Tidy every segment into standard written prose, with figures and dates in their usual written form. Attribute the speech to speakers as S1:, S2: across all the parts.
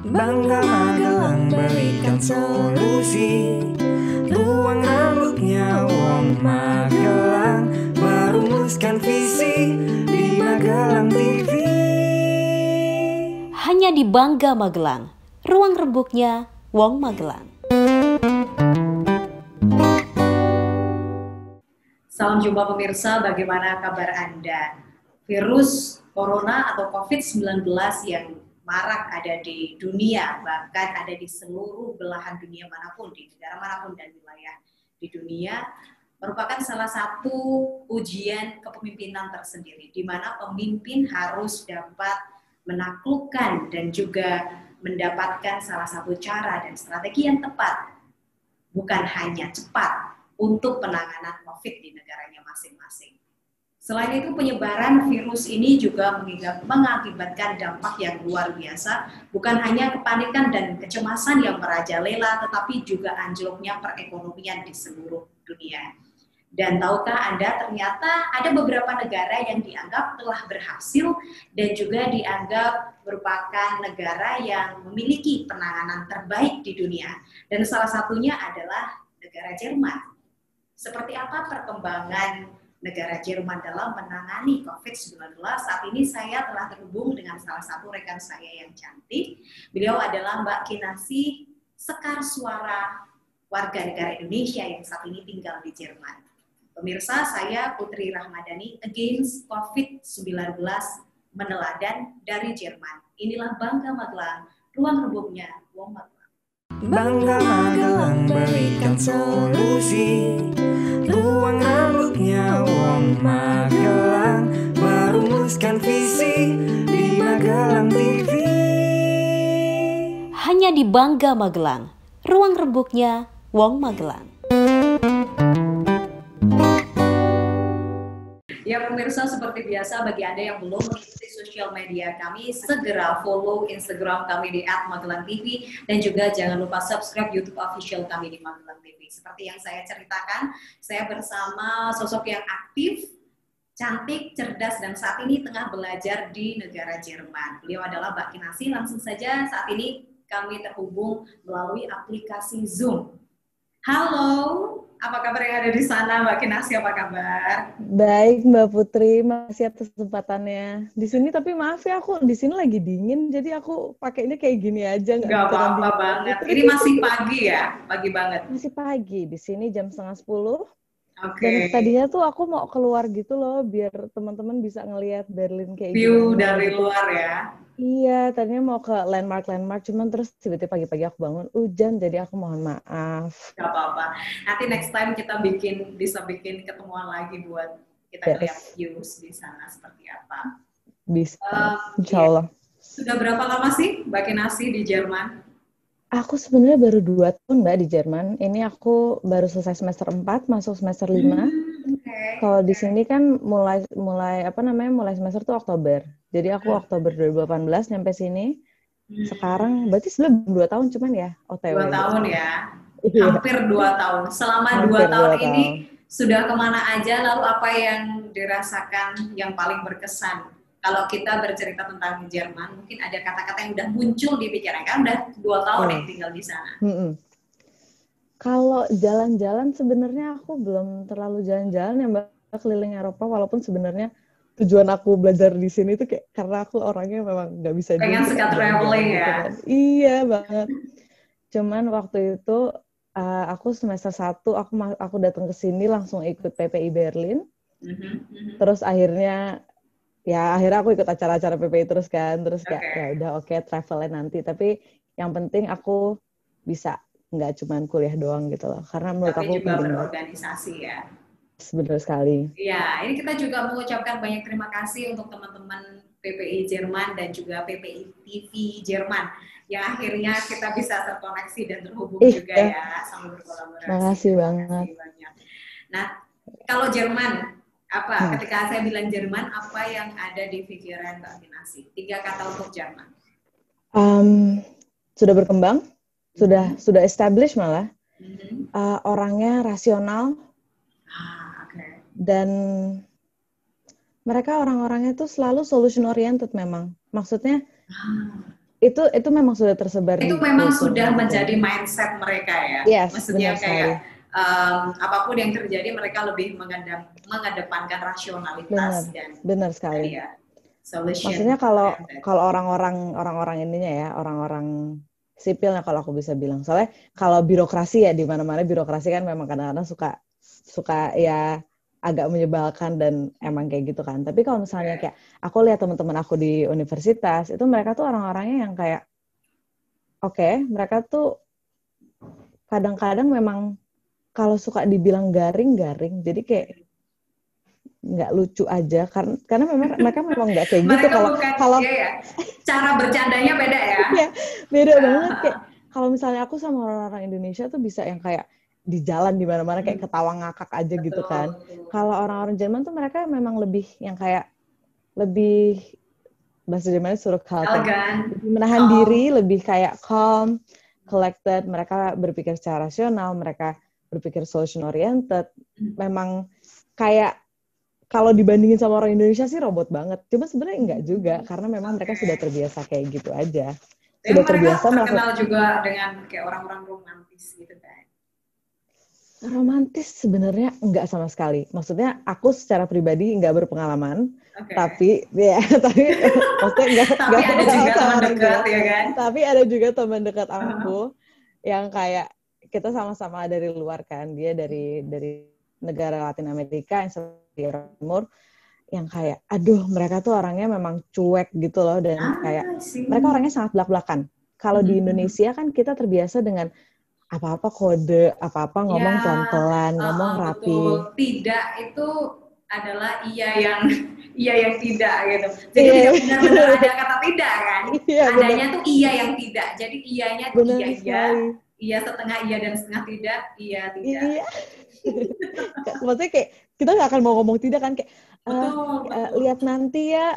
S1: Bangga Magelang berikan solusi. Ruang rambutnya Wong Magelang merumuskan visi di Magelang TV.
S2: Hanya di Bangga Magelang, ruang rembuknya Wong Magelang.
S3: Salam jumpa pemirsa, bagaimana kabar Anda? Virus Corona atau COVID-19 yang marak ada di dunia, bahkan ada di seluruh belahan dunia manapun, di negara manapun dan wilayah di dunia, merupakan salah satu ujian kepemimpinan tersendiri, di mana pemimpin harus dapat menaklukkan dan juga mendapatkan salah satu cara dan strategi yang tepat, bukan hanya cepat, untuk penanganan COVID di negaranya masing-masing. Selain itu, penyebaran virus ini juga mengakibatkan dampak yang luar biasa, bukan hanya kepanikan dan kecemasan yang merajalela, tetapi juga anjloknya perekonomian di seluruh dunia. Dan tahukah Anda, ternyata ada beberapa negara yang dianggap telah berhasil dan juga dianggap merupakan negara yang memiliki penanganan terbaik di dunia. Dan salah satunya adalah negara Jerman. Seperti apa perkembangan negara Jerman dalam menangani COVID-19? Saat ini saya telah terhubung dengan salah satu rekan saya yang cantik. Beliau adalah Mbak Kinasi Sekar Suara, warga negara Indonesia yang saat ini tinggal di Jerman. Pemirsa, saya Putri Rahmadani, Against COVID-19 meneladan dari Jerman. Inilah Bangga Magelang, ruang rembuknya Wong Magelang.
S1: Bangga Magelang berikan solusi. Ruang rambutnya Wong Magelang merumuskan visi di Magelang TV.
S2: Hanya di Bangga Magelang, ruang rembuknya Wong Magelang.
S3: Ya pemirsa, seperti biasa bagi Anda yang belum mengikuti sosial media kami, segera follow Instagram kami di @magelangtv dan juga jangan lupa subscribe YouTube official kami di Magelang TV. Seperti yang saya ceritakan, saya bersama sosok yang aktif, cantik, cerdas, dan saat ini tengah belajar di negara Jerman. Beliau adalah Mbak Kinasi. Langsung saja saat ini kami terhubung melalui aplikasi Zoom. Halo, apa kabar yang ada di sana, Mbak Kinasi? Apa kabar?
S4: Baik, Mbak Putri, masih atas kesempatannya di sini. Tapi maaf ya, aku di sini lagi dingin, jadi aku pakainya kayak gini aja,
S3: nggak apa-apa banget. Ini masih pagi ya, pagi banget.
S4: Masih pagi di sini jam 9:30.
S3: Oke.
S4: Dan tadinya tuh aku mau keluar gitu loh, biar teman-teman bisa ngelihat Berlin kayak
S3: view
S4: gimana.
S3: Dari luar ya.
S4: Iya, tadinya mau ke landmark, cuman terus tiba-tiba pagi-pagi aku bangun hujan, jadi aku mohon maaf.
S3: Gak apa-apa. Nanti next time kita bisa bikin ketemuan lagi buat kita lihat views di sana seperti apa.
S4: Bisa, insya Allah.
S3: Iya. Sudah berapa lama sih Mbak Kinasi di Jerman?
S4: Aku sebenarnya baru 2 tahun Mbak di Jerman. Ini aku baru selesai semester 4, masuk semester 5. Kalau di sini kan mulai semester tuh Oktober. Jadi aku Oktober 2018 nyampe sini. Sekarang berarti sudah 2 tahun cuman ya OTW.
S3: 2 tahun ya. Hampir 2 tahun. Selama 2 tahun ini sudah kemana aja, lalu apa yang dirasakan yang paling berkesan? Kalau kita bercerita tentang Jerman, mungkin ada kata-kata yang udah muncul di pikiran, kan udah 2 tahun yang tinggal di sana.
S4: Kalau jalan-jalan sebenarnya aku belum terlalu jalan-jalan ya Mbak, keliling Eropa, walaupun sebenarnya tujuan aku belajar di sini tuh kayak karena aku orangnya memang nggak bisa
S3: pengen suka traveling ya.
S4: Gitu kan. Iya banget. Cuman waktu itu aku semester 1 aku datang ke sini langsung ikut PPI Berlin. Terus akhirnya aku ikut acara-acara PPI terus kan. Terus kayak ya udah oke, travelnya nanti. Tapi yang penting aku bisa nggak cuma kuliah doang gitu loh. Karena menurut
S3: tapi
S4: aku
S3: juga
S4: penting
S3: berorganisasi ya.
S4: Benar sekali.
S3: Ya, ini kita juga mengucapkan banyak terima kasih untuk teman-teman PPI Jerman dan juga PPI TV Jerman yang akhirnya kita bisa terkoneksi dan terhubung juga ya sama berkolaborasi.
S4: Makasih banget.
S3: Nah, kalau Jerman, ketika saya bilang Jerman, apa yang ada di pikiran Mbak Kinasi? 3 kata untuk Jerman.
S4: Sudah berkembang, sudah established malah. Orangnya rasional. Dan mereka orang-orangnya tuh selalu solution oriented memang. Maksudnya Itu memang sudah tersebar
S3: Itu
S4: di
S3: memang
S4: kultur
S3: sudah
S4: mereka.
S3: menjadi mindset mereka ya.
S4: Yes,
S3: Maksudnya
S4: benar
S3: kayak
S4: sekali.
S3: apapun yang terjadi mereka lebih mengedepankan rasionalitas dan
S4: Benar sekali.
S3: ya solution.
S4: Maksudnya kalau orang-orang ininya ya, orang-orang sipilnya kalau aku bisa bilang. Soalnya kalau birokrasi ya di mana-mana birokrasi kan memang kadang-kadang suka ya agak menyebalkan dan emang kayak gitu kan. Tapi kalau misalnya kayak aku lihat teman-teman aku di universitas, itu mereka tuh orang-orangnya yang kayak mereka tuh kadang-kadang memang kalau suka dibilang garing-garing, jadi kayak nggak lucu aja karena memang mereka memang nggak kayak gitu. Kalau
S3: ya, cara bercandanya beda ya.
S4: Ya, beda banget kayak kalau misalnya aku sama orang-orang Indonesia tuh bisa yang kayak di jalan di mana-mana kayak ketawa ngakak aja gitu kan. Kalau orang-orang Jerman tuh mereka memang lebih yang kayak lebih bahasa Jermannya zurückhaltend, lebih menahan diri, lebih kayak calm, collected. Mereka berpikir secara rasional, mereka berpikir solution oriented. Memang kayak kalau dibandingin sama orang Indonesia sih robot banget. Cuma sebenarnya enggak juga, karena memang mereka sudah terbiasa kayak gitu aja. Sudah terbiasa
S3: terkenal juga dengan kayak orang-orang romantis gitu kan.
S4: Romantis sebenarnya enggak sama sekali. Maksudnya aku secara pribadi enggak berpengalaman, tapi maksudnya enggak
S3: ada juga teman dekat ya kan.
S4: Tapi ada juga teman dekat aku yang kayak kita sama-sama dari luar kan. Dia dari negara Latin Amerika yang di Timur yang kayak aduh mereka tuh orangnya memang cuek gitu loh dan kayak mereka orangnya sangat belak-belakan. Kalau di Indonesia kan kita terbiasa dengan apa-apa kode, apa-apa ngomong pelan-pelan, ngomong rapi.
S3: Betul. Tidak itu adalah iya yang tidak gitu. Jadi tidak benar-benar ada kata tidak kan. Adanya tuh iya yang tidak. Jadi iyanya tuh iya setengah iya dan setengah tidak, iya tidak.
S4: Iya. Maksudnya kayak kita nggak akan mau ngomong tidak kan kayak
S3: betul.
S4: Lihat nanti ya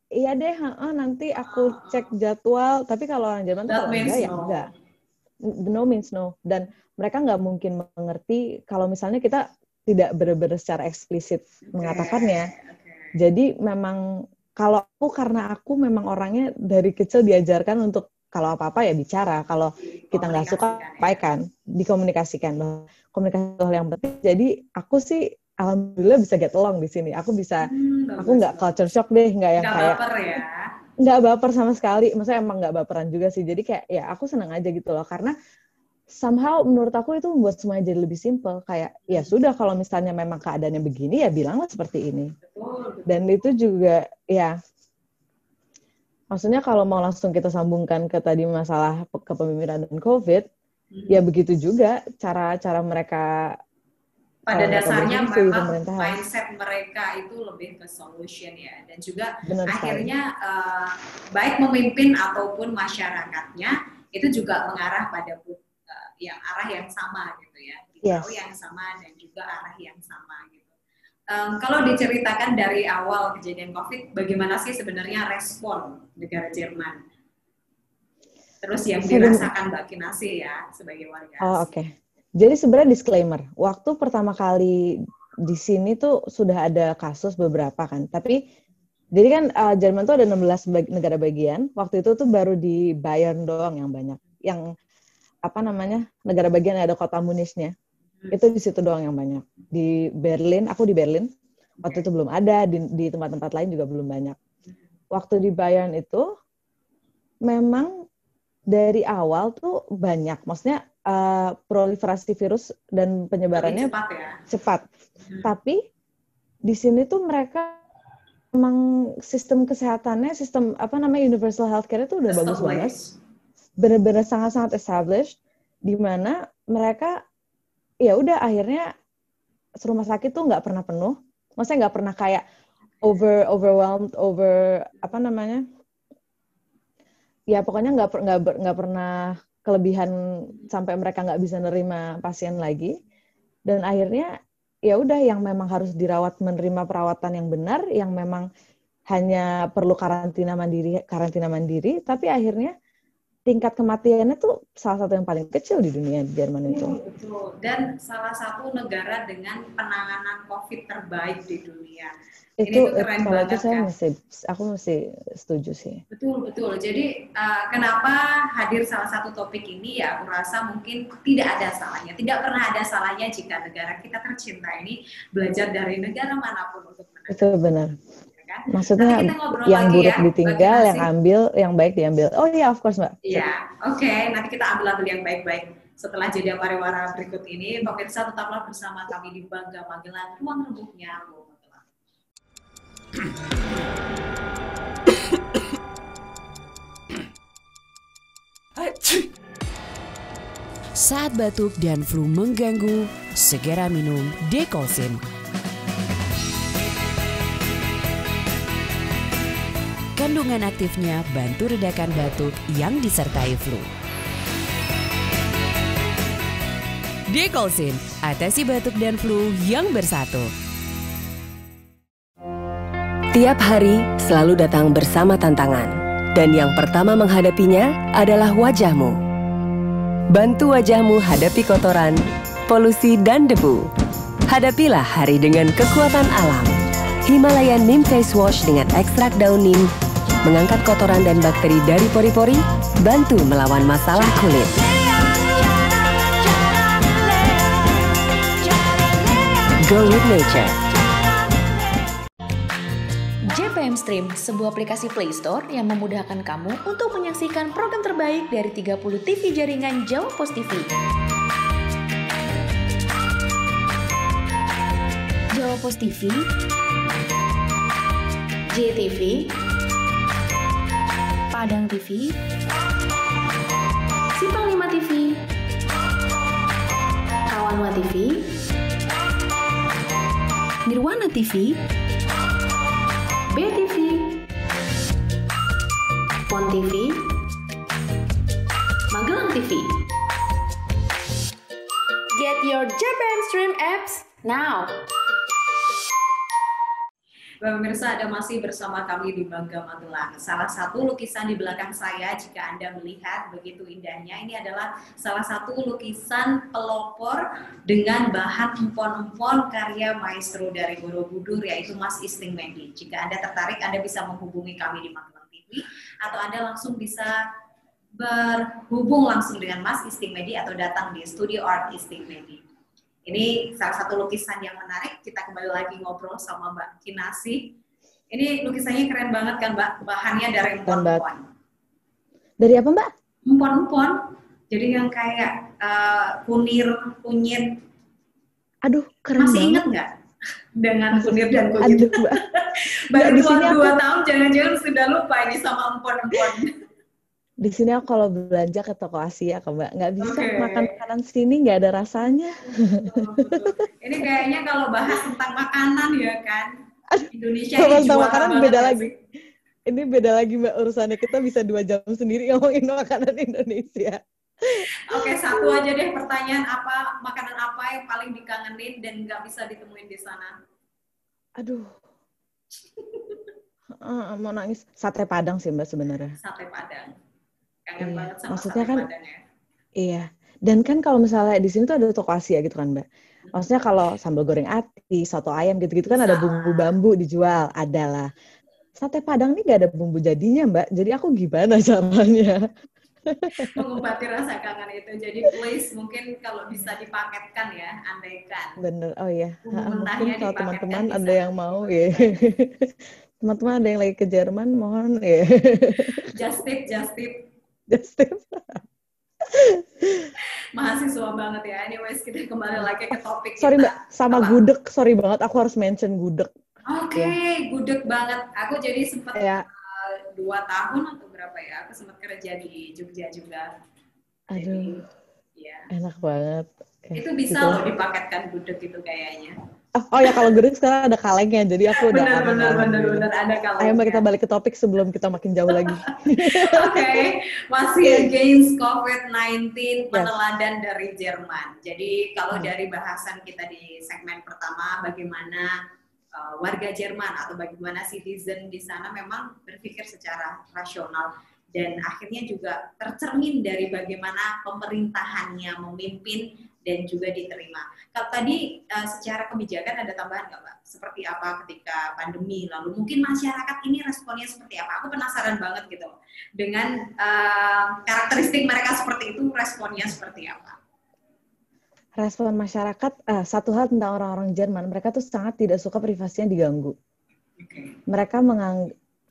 S4: iya deh nanti aku cek jadwal. Tapi kalau orang Jerman tuh kalau enggak ya enggak. No means no. Dan mereka nggak mungkin mengerti kalau misalnya kita tidak benar-benar secara eksplisit mengatakannya. Jadi memang karena aku memang orangnya dari kecil diajarkan untuk kalau apa-apa ya bicara, kalau kita nggak suka sampaikan, dikomunikasikan. Komunikasi hal yang penting. Jadi aku sih alhamdulillah bisa get along di sini. Aku nggak culture shock deh, nggak yang kayak
S3: baper ya.
S4: Nggak baper sama sekali. Maksudnya emang nggak baperan juga sih. Jadi kayak ya aku senang aja gitu loh. Karena somehow menurut aku itu membuat semuanya jadi lebih simple. Kayak ya sudah kalau misalnya memang keadaannya begini ya bilanglah seperti ini. Dan itu juga ya maksudnya kalau mau langsung kita sambungkan ke tadi masalah kepemimpinan dan COVID, ya begitu juga cara mereka.
S3: Pada dasarnya memang mindset mereka itu lebih ke solution ya. Dan juga akhirnya baik memimpin ataupun masyarakatnya itu juga mengarah pada arah yang sama gitu ya. Yang sama dan juga arah yang sama gitu. Kalau diceritakan dari awal kejadian COVID, bagaimana sih sebenarnya respon negara Jerman? Terus yang dirasakan Mbak Kinasi ya sebagai warga asing.
S4: Oke. Jadi sebenarnya disclaimer, waktu pertama kali di sini tuh sudah ada kasus beberapa kan. Tapi jadi kan Jerman tuh ada 16 negara bagian. Waktu itu tuh baru di Bayern doang yang banyak. Yang negara bagian yang ada kota Munich-nya. Itu di situ doang yang banyak. Di Berlin, aku di Berlin, waktu itu belum ada, di tempat-tempat lain juga belum banyak. Waktu di Bayern itu, memang dari awal tuh banyak. Maksudnya proliferasi virus dan penyebarannya cepat. Tapi di sini tuh mereka memang sistem kesehatannya, universal healthcare itu udah bagus banget. Benar-benar sangat-sangat established, di mana mereka ya udah akhirnya rumah sakit tuh nggak pernah penuh, maksudnya nggak pernah kayak overwhelmed, ya pokoknya nggak pernah kelebihan sampai mereka nggak bisa nerima pasien lagi, dan akhirnya ya udah yang memang harus dirawat menerima perawatan yang benar, yang memang hanya perlu karantina mandiri, tapi akhirnya tingkat kematiannya tuh salah satu yang paling kecil di dunia di Jerman itu.
S3: Betul. Dan salah satu negara dengan penanganan COVID terbaik di dunia. Ini tuh keren
S4: kalau
S3: banget
S4: itu
S3: kan.
S4: Aku mesti setuju sih.
S3: Betul. Jadi kenapa hadir salah satu topik ini ya, aku rasa mungkin tidak ada salahnya. Tidak pernah ada salahnya jika negara kita tercinta ini belajar dari negara manapun untuk menang.
S4: Itu benar.
S3: Kan?
S4: Maksudnya yang buruk
S3: ya,
S4: ditinggal, yang baik diambil. Oh iya, of course, Mbak.
S3: Iya, oke. Nanti kita ambil yang baik-baik. Setelah jeda pariwara berikut ini, pemirsa tetaplah bersama kami di Bangga Magelang, ruang rembuknya Wong Magelang.
S5: Saat batuk dan flu mengganggu, segera minum Dekolsin. Kandungan aktifnya bantu redakan batuk yang disertai flu. Dekolsin, atasi batuk dan flu yang bersatu.
S6: Tiap hari selalu datang bersama tantangan, dan yang pertama menghadapinya adalah wajahmu. Bantu wajahmu hadapi kotoran, polusi, dan debu. Hadapilah hari dengan kekuatan alam. Himalayan Neem Face Wash dengan ekstrak daun neem mengangkat kotoran dan bakteri dari pori-pori, bantu melawan masalah kulit. Go with nature.
S7: JPM Stream, sebuah aplikasi Play Store yang memudahkan kamu untuk menyaksikan program terbaik dari 30 TV jaringan Jawa Pos TV. Jawa Pos TV, JTV, Padang TV, Simpang 5 TV, Kawanwa TV, Nirwana TV, BTV, Pon TV, Magelang TV. Get your JPM Stream apps now.
S3: Pemirsa, Anda masih bersama kami di Bangga Magelang. Salah satu lukisan di belakang saya, jika Anda melihat begitu indahnya, ini adalah salah satu lukisan pelopor dengan bahan empon-empon karya maestro dari Borobudur, yaitu Mas Istingmedi. Jika Anda tertarik, Anda bisa menghubungi kami di Magelang TV, atau Anda langsung bisa berhubung langsung dengan Mas Istingmedi atau datang di Studio Art Istingmedi. Ini salah satu lukisan yang menarik. Kita kembali lagi ngobrol sama Mbak Kinasi. Ini lukisannya keren banget kan, Mbak? Bahannya dari empon-empon.
S4: Dari apa, Mbak?
S3: Empon-empon. Jadi yang kayak kunir, kunyit.
S4: Aduh, keren
S3: Masih
S4: banget.
S3: ingat nggak? Dengan kunir dan kunyit.
S4: Aduh, Mbak.
S3: Baru 2 tahun, jangan-jangan sudah lupa ini sama empon-empon.
S4: Di sini aku kalau belanja ke toko Asia, Mbak, nggak bisa makan makanan sini, nggak ada rasanya.
S3: Betul. Ini kayaknya kalau bahas tentang makanan ya kan, Indonesia
S4: kalau
S3: ini
S4: tentang
S3: juara
S4: makanan
S3: banget
S4: beda
S3: ya
S4: lagi.
S3: sih?
S4: Ini beda lagi, Mbak, urusannya. Kita bisa 2 jam sendiri ngomongin makanan Indonesia.
S3: Oke, satu aja deh pertanyaan, makanan apa yang paling dikangenin dan nggak bisa ditemuin di sana?
S4: Aduh. Mau nangis. Sate Padang sih, Mbak, sebenarnya.
S3: Sate Padang. Kangen banget sama
S4: maksudnya
S3: sate
S4: kan,
S3: Padang ya.
S4: Iya. Dan kan kalau misalnya di sini tuh ada toko Asia gitu kan, Mbak. Maksudnya kalau sambal goreng ati, soto ayam gitu-gitu kan ada bumbu bambu dijual, adalah. Sate Padang ini nggak ada bumbu jadinya, Mbak. Jadi aku gimana caranya?
S3: Mengobati rasa kangen itu. Jadi please mungkin kalau bisa dipaketkan ya, andaikan.
S4: Bener, oh iya. Mungkin kalau teman-teman ada yang mau ya. Teman-teman ada yang lagi ke Jerman, mohon ya.
S3: Just tip. Mahasiswa banget ya. Anyways, kita kembali lagi ke topik
S4: Sorry
S3: kita.
S4: Mbak, sama gudeg. Sorry banget, aku harus mention gudeg.
S3: Oke, gudeg banget. Aku jadi sempat
S4: ya.
S3: 2 tahun atau berapa ya, aku sempat kerja di Jogja juga.
S4: Aduh,
S3: jadi, ya.
S4: Enak banget.
S3: Itu bisa
S4: gitu
S3: loh dipaketkan gudeg itu kayaknya.
S4: Oh ya, kalau gudeg sekarang ada kalengnya, jadi aku udah
S3: bener ada kalengnya.
S4: Ayo Mbak, kita balik ke topik sebelum kita makin jauh lagi.
S3: Oke, masih against COVID-19, peneladan dari Jerman. Jadi kalau dari bahasan kita di segmen pertama, bagaimana warga Jerman atau bagaimana citizen di sana memang berpikir secara rasional. dan akhirnya juga tercermin dari bagaimana pemerintahannya memimpin dan juga diterima. Kalau tadi secara kebijakan ada tambahan nggak Mbak? Seperti apa ketika pandemi, lalu mungkin masyarakat ini responnya seperti apa? Aku penasaran banget gitu dengan karakteristik mereka seperti itu, responnya seperti apa?
S4: Respon masyarakat, satu hal tentang orang-orang Jerman, mereka tuh sangat tidak suka privasinya diganggu. Mereka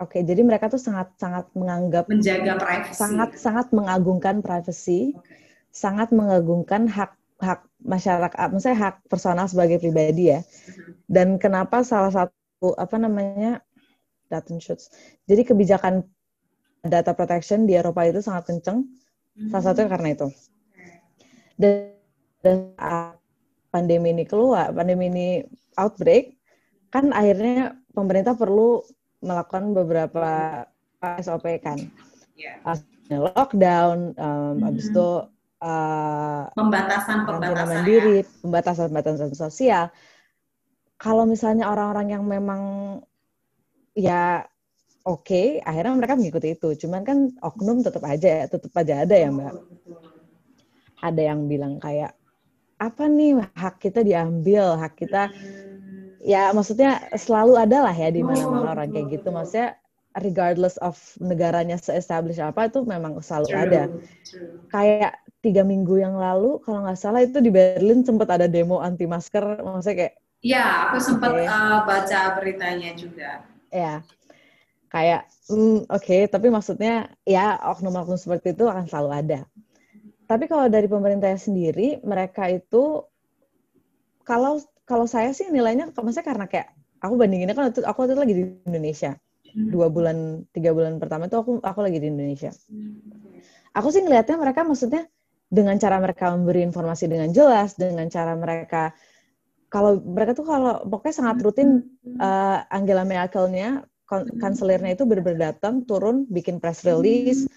S4: jadi mereka tuh sangat menganggap
S3: menjaga privasi,
S4: sangat mengagungkan privasi, sangat mengagungkan hak masyarakat, maksudnya hak personal sebagai pribadi ya. Dan kenapa salah satu Datenschutz. Jadi kebijakan data protection di Eropa itu sangat kenceng. Salah satunya karena itu. Dan pandemi ini outbreak, kan akhirnya pemerintah perlu melakukan beberapa SOP kan. Lockdown, habis itu
S3: pembatasan
S4: mandiri, pembatasan sosial. Kalau misalnya orang-orang yang memang ya oke, akhirnya mereka mengikuti itu. Cuman kan oknum tetap aja ada ya Mbak. Ada yang bilang kayak apa nih hak kita diambil, hak kita ya maksudnya selalu ada lah ya di mana-mana orang kayak gitu. Maksudnya regardless of negaranya se-establish apa itu memang selalu ada. Kayak 3 minggu yang lalu kalau nggak salah itu di Berlin sempat ada demo anti masker, maksudnya kayak
S3: ya aku sempat baca beritanya juga.
S4: Ya kayak tapi maksudnya ya oknum-oknum seperti itu akan selalu ada. Tapi kalau dari pemerintahnya sendiri, mereka itu kalau saya sih nilainya, maksudnya karena kayak aku bandinginnya kan aku waktu itu lagi di Indonesia, 3 bulan pertama itu aku lagi di Indonesia. Aku sih ngelihatnya mereka maksudnya dengan cara mereka memberi informasi dengan jelas, dengan cara mereka mereka pokoknya sangat rutin. Angela Merkel-nya, kanselirnya itu benar-benar datang, turun, bikin press release,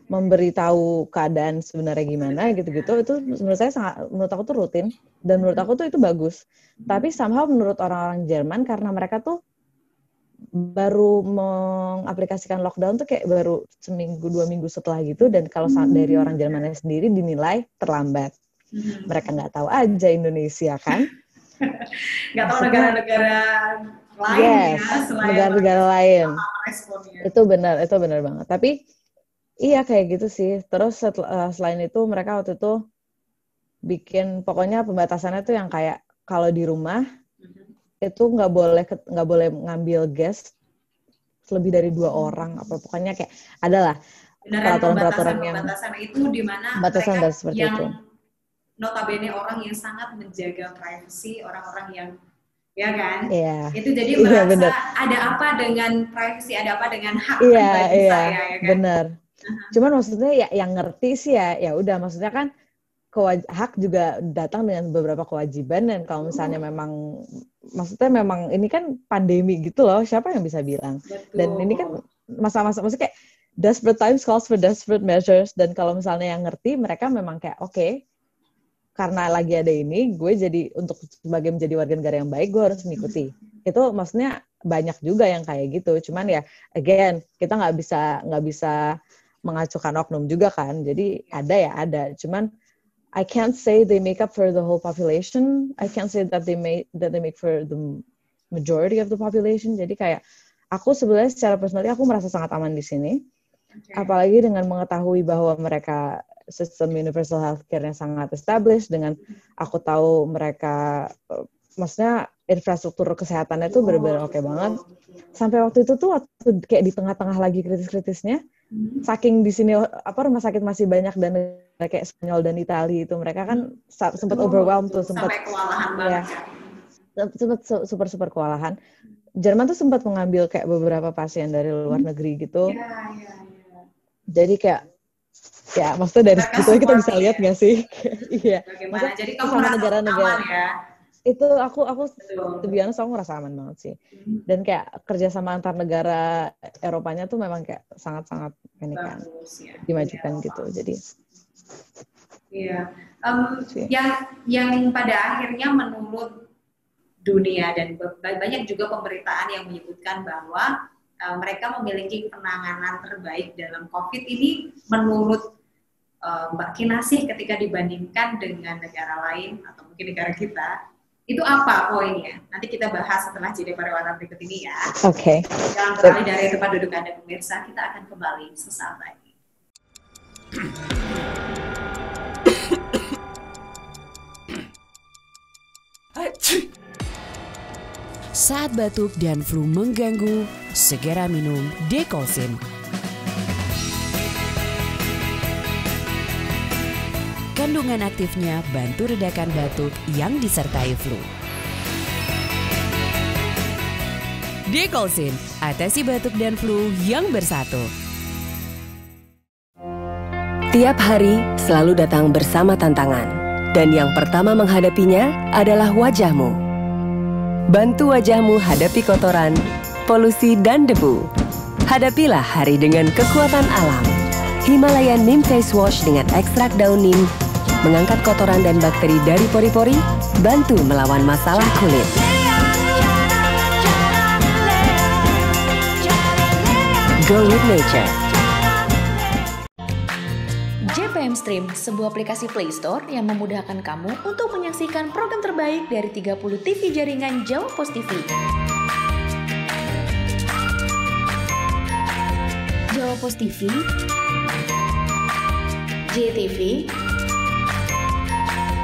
S4: memberitahu keadaan sebenarnya gimana gitu-gitu. Itu menurut aku tuh rutin dan menurut aku tuh itu bagus. Tapi somehow menurut orang-orang Jerman, karena mereka tuh baru mengaplikasikan lockdown tuh kayak baru 1-2 minggu setelah gitu, dan kalau dari orang Jermannya sendiri dinilai terlambat. Mereka nggak tahu aja Indonesia kan.
S3: Nggak tahu negara-negara lain selain
S4: negara-negara lain. Itu benar banget. Tapi iya kayak gitu sih. Terus selain itu mereka waktu itu bikin pokoknya pembatasannya tuh yang kayak kalau di rumah itu nggak boleh ngambil guest lebih dari 2 orang, apa pokoknya kayak adalah peraturan-peraturan yang
S3: pembatasan itu di mana
S4: mereka yang itu.
S3: Notabene orang yang sangat menjaga privasi, orang-orang yang ya kan, itu jadi merasa ada apa dengan privasi, ada apa dengan hak pribadi saya, ya kan?
S4: Benar. Cuman maksudnya ya yang ngerti sih ya udah, maksudnya kan hak juga datang dengan beberapa kewajiban, dan kalau misalnya memang ini kan pandemi gitu loh, siapa yang bisa bilang? Betul. Dan ini kan masa-masa maksudnya kayak desperate times calls for desperate measures, dan kalau misalnya yang ngerti mereka memang kayak oke, karena lagi ada ini, gue jadi untuk sebagai menjadi warga negara yang baik, gue harus mengikuti. Itu maksudnya banyak juga yang kayak gitu. Cuman ya, again, kita nggak bisa mengacukan oknum juga kan. Jadi ada. Cuman I can't say they make up for the whole population. I can't say that they make for the majority of the population. Jadi kayak aku sebenarnya secara personally aku merasa sangat aman di sini. Apalagi dengan mengetahui bahwa mereka sistem universal healthcare-nya sangat established, dengan aku tahu mereka maksudnya infrastruktur kesehatannya tuh benar-benar oke banget. Sampai waktu itu tuh waktu kayak di tengah-tengah lagi kritis-kritisnya, saking di sini rumah sakit masih banyak dan kayak Spanyol dan Italia itu mereka kan sempat overwhelmed tuh, sempat
S3: kewalahan banget.
S4: Sempat super kewalahan. Jerman tuh sempat mengambil kayak beberapa pasien dari luar negeri gitu. Jadi kayak ya, maksudnya dari situ kita bisa lihat nggak sih? Iya.
S3: Bagaimana? Jadi kamu
S4: sama
S3: merasa
S4: negara-negara
S3: aman ya?
S4: Itu aku sebenarnya aku ngerasa aman banget sih. Dan kayak kerjasama antar negara Eropanya tuh memang kayak sangat-sangat ini kan dimajukan gitu. Jadi
S3: yang pada akhirnya menurut dunia dan banyak juga pemberitaan yang menyebutkan bahwa mereka memiliki penanganan terbaik dalam COVID ini menurut Mbak Kinasih ketika dibandingkan dengan negara lain atau mungkin negara kita, itu apa poinnya? Nanti kita bahas setelah jeda pariwara berikut ini ya.
S4: Oke.
S3: Jangan beralih dari tempat duduk Anda pemirsa, kita akan kembali sesaat lagi.
S5: Saat batuk dan flu mengganggu, segera minum Dekolsin. Kandungan aktifnya bantu redakan batuk yang disertai flu. Dekolsin, atasi batuk dan flu yang bersatu.
S6: Tiap hari selalu datang bersama tantangan, dan yang pertama menghadapinya adalah wajahmu. Bantu wajahmu hadapi kotoran, polusi, dan debu. Hadapilah hari dengan kekuatan alam. Himalayan Neem Face Wash dengan ekstrak daun neem mengangkat kotoran dan bakteri dari pori-pori, bantu melawan masalah kulit. Go with nature.
S7: JPM Stream, sebuah aplikasi Play Store yang memudahkan kamu untuk menyaksikan program terbaik dari 30 TV jaringan Jawa Pos TV. Jawa Pos TV, JTV,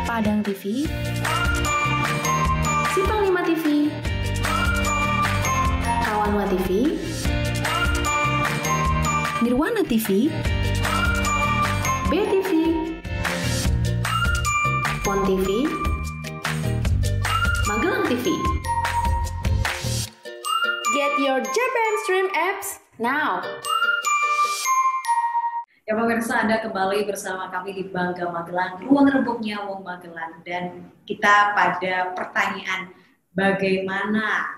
S7: Padang TV, Simpang 5 TV, Kawanwa TV, Nirwana TV, BTV, Pon TV, Magelang TV. Get your JPM Stream apps now.
S3: Ya pemirsa, Anda kembali bersama kami di Bangga Magelang, ruang rembuknya Wong Magelang. Dan kita pada pertanyaan bagaimana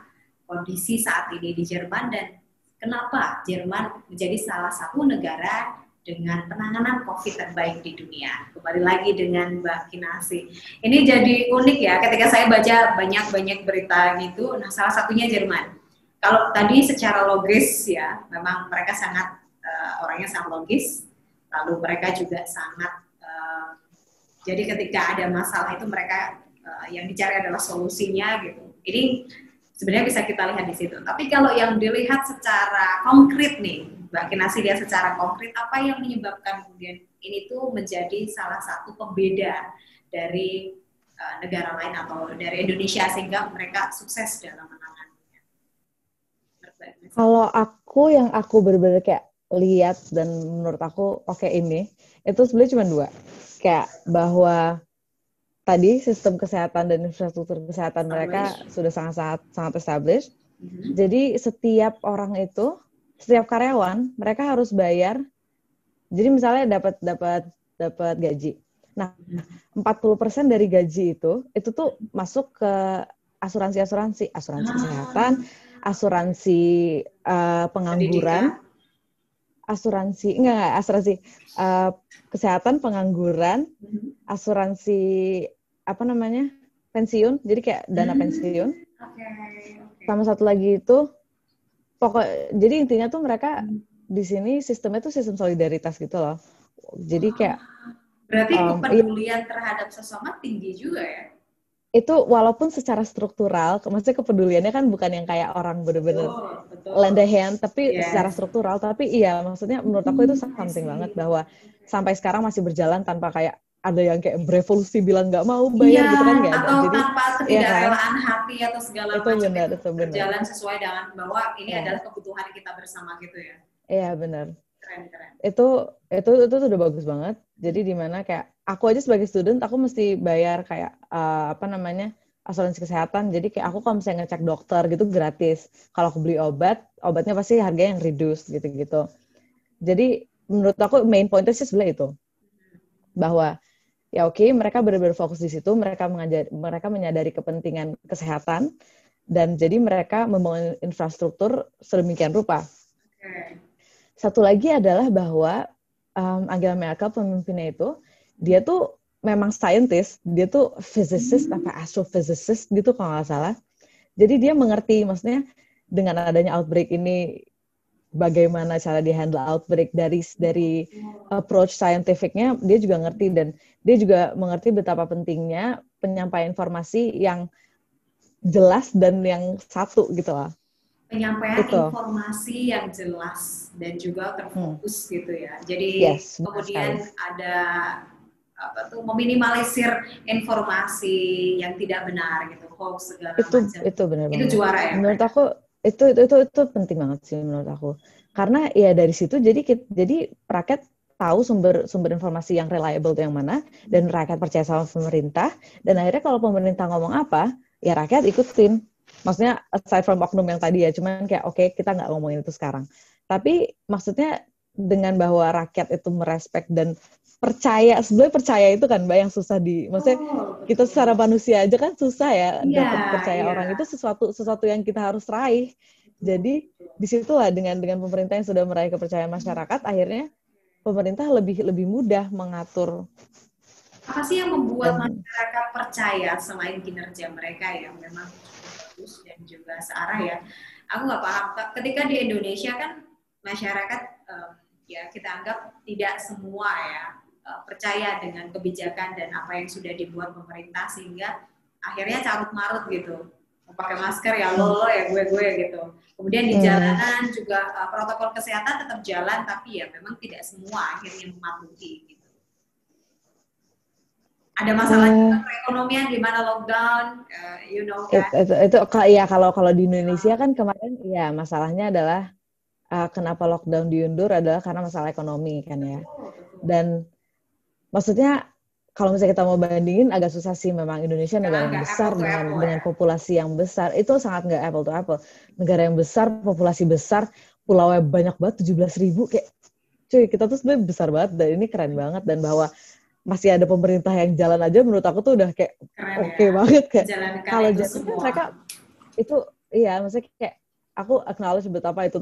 S3: kondisi saat ini di Jerman dan kenapa Jerman menjadi salah satu negara dengan penanganan COVID terbaik di dunia. Kembali lagi dengan Mbak Kinasih. Ini jadi unik ya, ketika saya baca banyak berita gitu, nah salah satunya Jerman. Kalau tadi secara logis ya, memang mereka sangat, orangnya sangat logis, lalu mereka juga sangat, jadi ketika ada masalah itu mereka yang dicari adalah solusinya gitu. Ini sebenarnya bisa kita lihat di situ. Tapi kalau yang dilihat secara konkret nih, Mbak Kinasih lihat secara konkret, apa yang menyebabkan kemudian ini tuh menjadi salah satu pembeda dari negara lain atau dari Indonesia sehingga mereka sukses dalam menanganinya?
S4: Kalau yang aku benar-benar kayak lihat dan menurut aku oke ini, itu sebenarnya cuma dua. Kayak bahwa tadi sistem kesehatan dan infrastruktur kesehatan mereka sudah sangat established. Jadi setiap orang itu, setiap karyawan mereka harus bayar. Jadi misalnya dapat gaji. Nah, 40% dari gaji itu tuh masuk ke asuransi kesehatan, asuransi pengangguran, asuransi kesehatan, pengangguran, asuransi pensiun, jadi kayak dana pensiun. Sama satu lagi itu jadi intinya tuh mereka di sini sistemnya tuh sistem solidaritas gitu loh. Jadi kayak
S3: berarti kepedulian terhadap sesama tinggi juga ya?
S4: Itu walaupun secara struktural, maksudnya kepeduliannya kan bukan yang kayak orang bener-bener lend a hand, tapi secara struktural, tapi iya maksudnya menurut aku itu something banget bahwa sampai sekarang masih berjalan tanpa kayak ada yang kayak berevolusi bilang nggak mau bayar gitu kan nggak ada.
S3: Atau
S4: jadi
S3: tanpa ketidakrelaan hati atau segala macam
S4: itu benar.
S3: Berjalan sesuai dengan bahwa ini adalah kebutuhan kita bersama gitu ya.
S4: Iya benar.
S3: Keren.
S4: Itu udah bagus banget. Jadi di mana kayak aku aja sebagai student aku mesti bayar kayak asuransi kesehatan. Jadi kayak aku kalau misalnya ngecek dokter gitu gratis. Kalau aku beli obatnya pasti harganya yang reduce gitu-gitu. Jadi menurut aku main pointnya sih sebenarnya itu. Bahwa ya oke, mereka benar-benar fokus di situ, mereka menyadari kepentingan kesehatan dan jadi mereka membangun infrastruktur sedemikian rupa. Satu lagi adalah bahwa Angela Merkel pemimpinnya itu, dia tuh memang scientist, dia tuh physicist astrophysicist gitu kalau nggak salah. Jadi dia mengerti, maksudnya dengan adanya outbreak ini bagaimana cara di handle outbreak dari approach scientificnya dia juga ngerti, dan dia juga mengerti betapa pentingnya penyampaian informasi yang jelas dan yang satu gitu lah.
S3: Penyampaian
S4: Itu.
S3: informasi yang jelas dan juga terfokus gitu ya. Jadi kemudian ada meminimalisir informasi yang tidak benar gitu, hoax segala macam. Itu benar banget. Itu juara ya.
S4: Menurut aku itu penting banget sih menurut aku. Karena ya dari situ jadi rakyat tahu sumber informasi yang reliable itu yang mana, dan rakyat percaya sama pemerintah, dan akhirnya kalau pemerintah ngomong apa, ya rakyat ikutin. Maksudnya aside from oknum yang tadi ya, cuman kayak oke, kita nggak ngomongin itu sekarang. Tapi maksudnya dengan bahwa rakyat itu merespek dan percaya, sebenarnya percaya itu kan Mbak yang susah maksudnya kita secara manusia aja kan susah ya dapat percaya orang, itu sesuatu yang kita harus raih. Jadi disitulah dengan pemerintah yang sudah meraih kepercayaan masyarakat, akhirnya pemerintah lebih mudah mengatur.
S3: Apa sih yang membuat masyarakat percaya selain kinerja mereka yang memang bagus dan juga searah ya? Aku nggak paham. Ketika di Indonesia kan masyarakat ya kita anggap tidak semua ya percaya dengan kebijakan dan apa yang sudah dibuat pemerintah, sehingga akhirnya carut marut gitu. Pakai masker ya lo ya gue gitu. Kemudian di jalanan juga protokol kesehatan tetap jalan, tapi ya memang tidak semua akhirnya mematuhi gitu. Ada masalah perekonomian di mana lockdown, kan?
S4: Itu ya kalau di Indonesia kan kemarin ya masalahnya adalah kenapa lockdown diundur adalah karena masalah ekonomi kan ya. Dan maksudnya kalau misalnya kita mau bandingin agak susah sih, memang Indonesia negara yang besar dengan populasi yang besar, itu sangat nggak apple to apple. Negara yang besar, populasi besar, pulaunya banyak banget, 17.000, kayak cuy kita tuh sebenarnya besar banget, dan ini keren banget, dan bahwa masih ada pemerintah yang jalan aja menurut aku tuh udah kayak oke banget kayak. Kalau jalan mereka itu iya, maksudnya kayak aku acknowledge betapa itu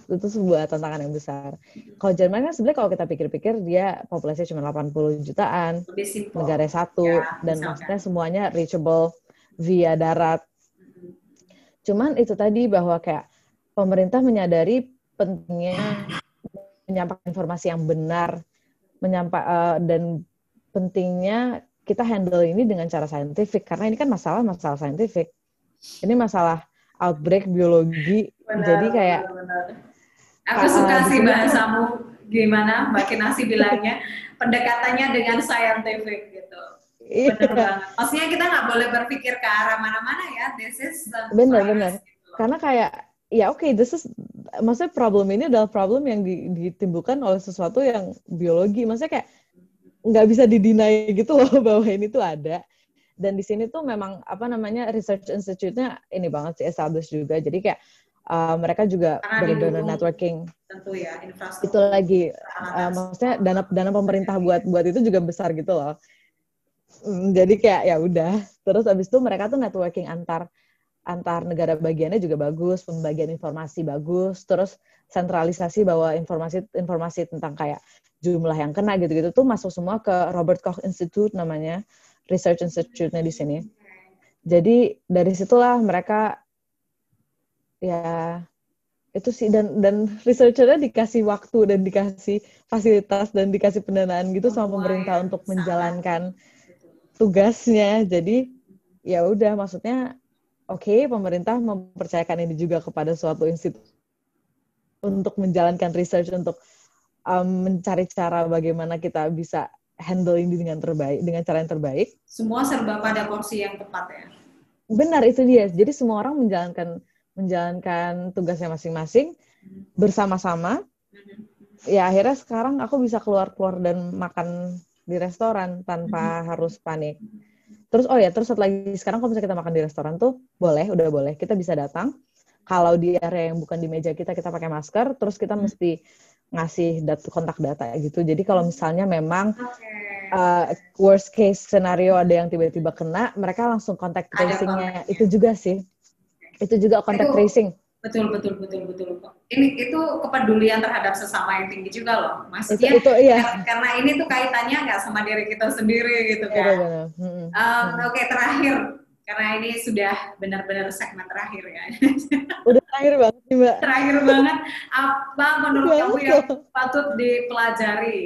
S4: sebuah tantangan yang besar. Kalau Jerman kan sebenarnya kalau kita pikir-pikir dia populasinya cuma 80 jutaan, negara satu, dan maksudnya semuanya reachable via darat. Cuman itu tadi bahwa kayak pemerintah menyadari pentingnya menyampaikan informasi yang benar, dan pentingnya kita handle ini dengan cara saintifik, karena ini kan masalah saintifik. Ini masalah outbreak biologi, jadi kayak
S3: aku suka sih bahasamu, gimana Mbak Kinasi bilangnya, pendekatannya dengan scientific gitu. Benar banget. Maksudnya kita nggak boleh berpikir ke arah mana-mana ya. This is
S4: benar. Gitu. Karena kayak ya maksudnya problem ini adalah problem yang ditimbulkan oleh sesuatu yang biologi. Maksudnya kayak nggak bisa didinai gitu loh bahwa ini tuh ada. Dan di sini tuh memang research institute-nya ini banget sih established juga. Jadi kayak mereka juga benar-benar networking.
S3: Tentu ya, infrastruktur.
S4: Itu lagi maksudnya dana pemerintah buat itu juga besar gitu loh. Jadi kayak ya udah. Terus abis itu mereka tuh networking antar negara bagiannya juga bagus, pembagian informasi bagus, terus sentralisasi bahwa informasi tentang kayak jumlah yang kena gitu-gitu tuh masuk semua ke Robert Koch Institute namanya. Research Institute-nya di sini. Jadi dari situlah mereka ya itu sih, dan researcher-nya dikasih waktu dan dikasih fasilitas dan dikasih pendanaan gitu sama pemerintah untuk menjalankan tugasnya. Jadi ya udah, maksudnya oke, pemerintah mempercayakan ini juga kepada suatu institut untuk menjalankan research, untuk mencari cara bagaimana kita bisa handle ini dengan cara yang terbaik.
S3: Semua serba pada porsi yang tepat ya.
S4: Benar, itu dia. Jadi semua orang menjalankan tugasnya masing-masing bersama-sama. Ya akhirnya sekarang aku bisa keluar dan makan di restoran tanpa harus panik. Terus satu lagi, sekarang kalau misalnya kita makan di restoran tuh udah boleh. Kita bisa datang. Kalau di area yang bukan di meja kita pakai masker, terus kita mesti ngasih kontak data gitu. Jadi kalau misalnya memang worst case scenario ada yang tiba-tiba kena, mereka langsung contact tracing-nya. Itu juga sih. Itu juga contact tracing.
S3: Betul. Itu kepedulian terhadap sesama yang tinggi juga loh. Maksudnya
S4: itu iya.
S3: Karena ini tuh kaitannya nggak sama diri kita sendiri gitu kan. Oke, terakhir. Karena ini sudah benar-benar segmen terakhir ya.
S4: Udah Terakhir banget nih Mbak.
S3: Terakhir banget, apa menurut kamu yang patut dipelajari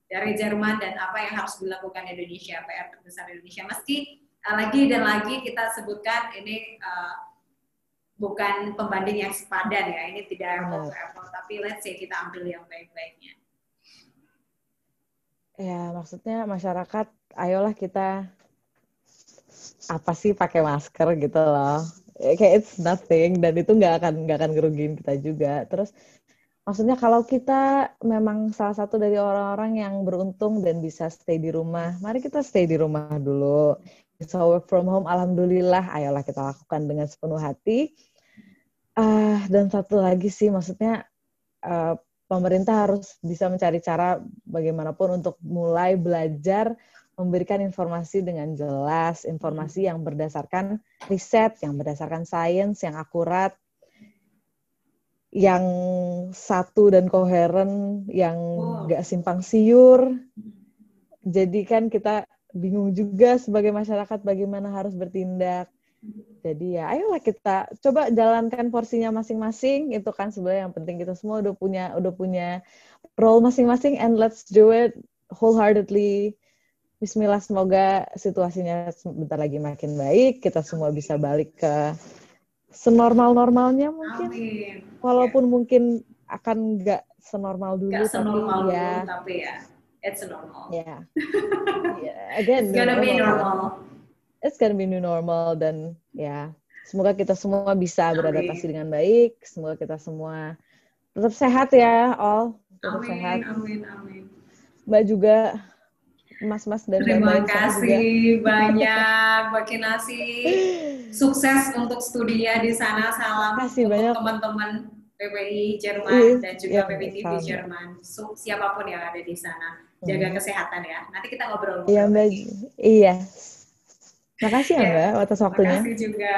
S3: dari Jerman dan apa yang harus dilakukan Indonesia, PR terbesar Indonesia? Meski lagi dan lagi kita sebutkan ini bukan pembanding yang sepadan ya, ini tidak apple to apple, tapi let's say kita ambil yang baik-baiknya.
S4: Ya, maksudnya masyarakat, ayolah kita apa sih pakai masker gitu loh. Kayak it's nothing, dan itu nggak akan ngerugiin kita juga. Terus maksudnya kalau kita memang salah satu dari orang-orang yang beruntung dan bisa stay di rumah, mari kita stay di rumah dulu. Bisa work from home, alhamdulillah, ayolah kita lakukan dengan sepenuh hati. Dan satu lagi sih, maksudnya pemerintah harus bisa mencari cara bagaimanapun untuk mulai belajar memberikan informasi dengan jelas, informasi yang berdasarkan riset, yang berdasarkan sains, yang akurat, yang satu dan koheren, yang nggak simpang siur. Jadi kan kita bingung juga sebagai masyarakat bagaimana harus bertindak. Jadi ya ayolah kita coba jalankan porsinya masing-masing, itu kan sebenarnya yang penting. Kita semua udah punya role masing-masing, and let's do it wholeheartedly. Bismillah, semoga situasinya sebentar lagi makin baik, kita semua bisa balik ke senormal-normalnya mungkin.
S3: Amin.
S4: Walaupun mungkin akan nggak senormal dulu,
S3: tapi ya it's normal.
S4: Yeah. Again,
S3: it's gonna be normal.
S4: It's gonna be new normal, dan ya semoga kita semua bisa beradaptasi dengan baik. Semoga kita semua tetap sehat ya, all. Tetap sehat.
S3: Amin.
S4: Mbak juga, Mas dan
S3: terima kasih banyak Mbak Kinasi. Sukses untuk studinya di sana. Salam untuk teman-teman PPI Jerman dan juga PPTV Jerman. Siapapun yang ada di sana, jaga kesehatan ya. Nanti kita ngobrol.
S4: Iya Mbak. Iya. Makasih ya Mbak atas waktunya.
S3: Terima kasih juga.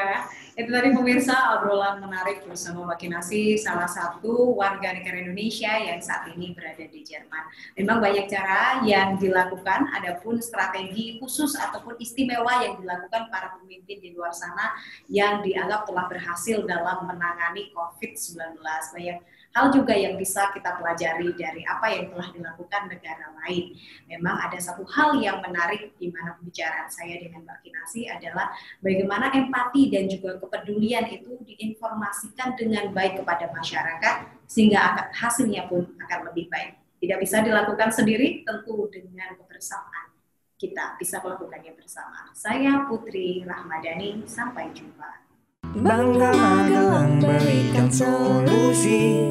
S3: Itu tadi pemirsa obrolan menarik bersama Mbak Kinasi, salah satu warga negara Indonesia yang saat ini berada di Jerman. Memang banyak cara yang dilakukan, adapun strategi khusus ataupun istimewa yang dilakukan para pemimpin di luar sana yang dianggap telah berhasil dalam menangani COVID-19. Banyak hal juga yang bisa kita pelajari dari apa yang telah dilakukan negara lain. Memang ada satu hal yang menarik di mana pembicaraan saya dengan Mbak Kinasi adalah bagaimana empati dan juga kepedulian itu diinformasikan dengan baik kepada masyarakat sehingga hasilnya pun akan lebih baik. Tidak bisa dilakukan sendiri, tentu dengan kebersamaan kita bisa melakukannya bersama. Saya Putri Rahmadani, sampai jumpa.
S1: Bangga Magelang berikan solusi,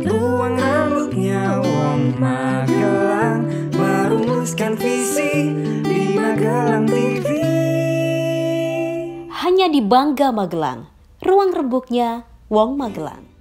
S1: ruang rambutnya Wong Magelang, merumuskan visi di Magelang TV.
S2: Hanya di Bangga Magelang, ruang rembuknya Wong Magelang.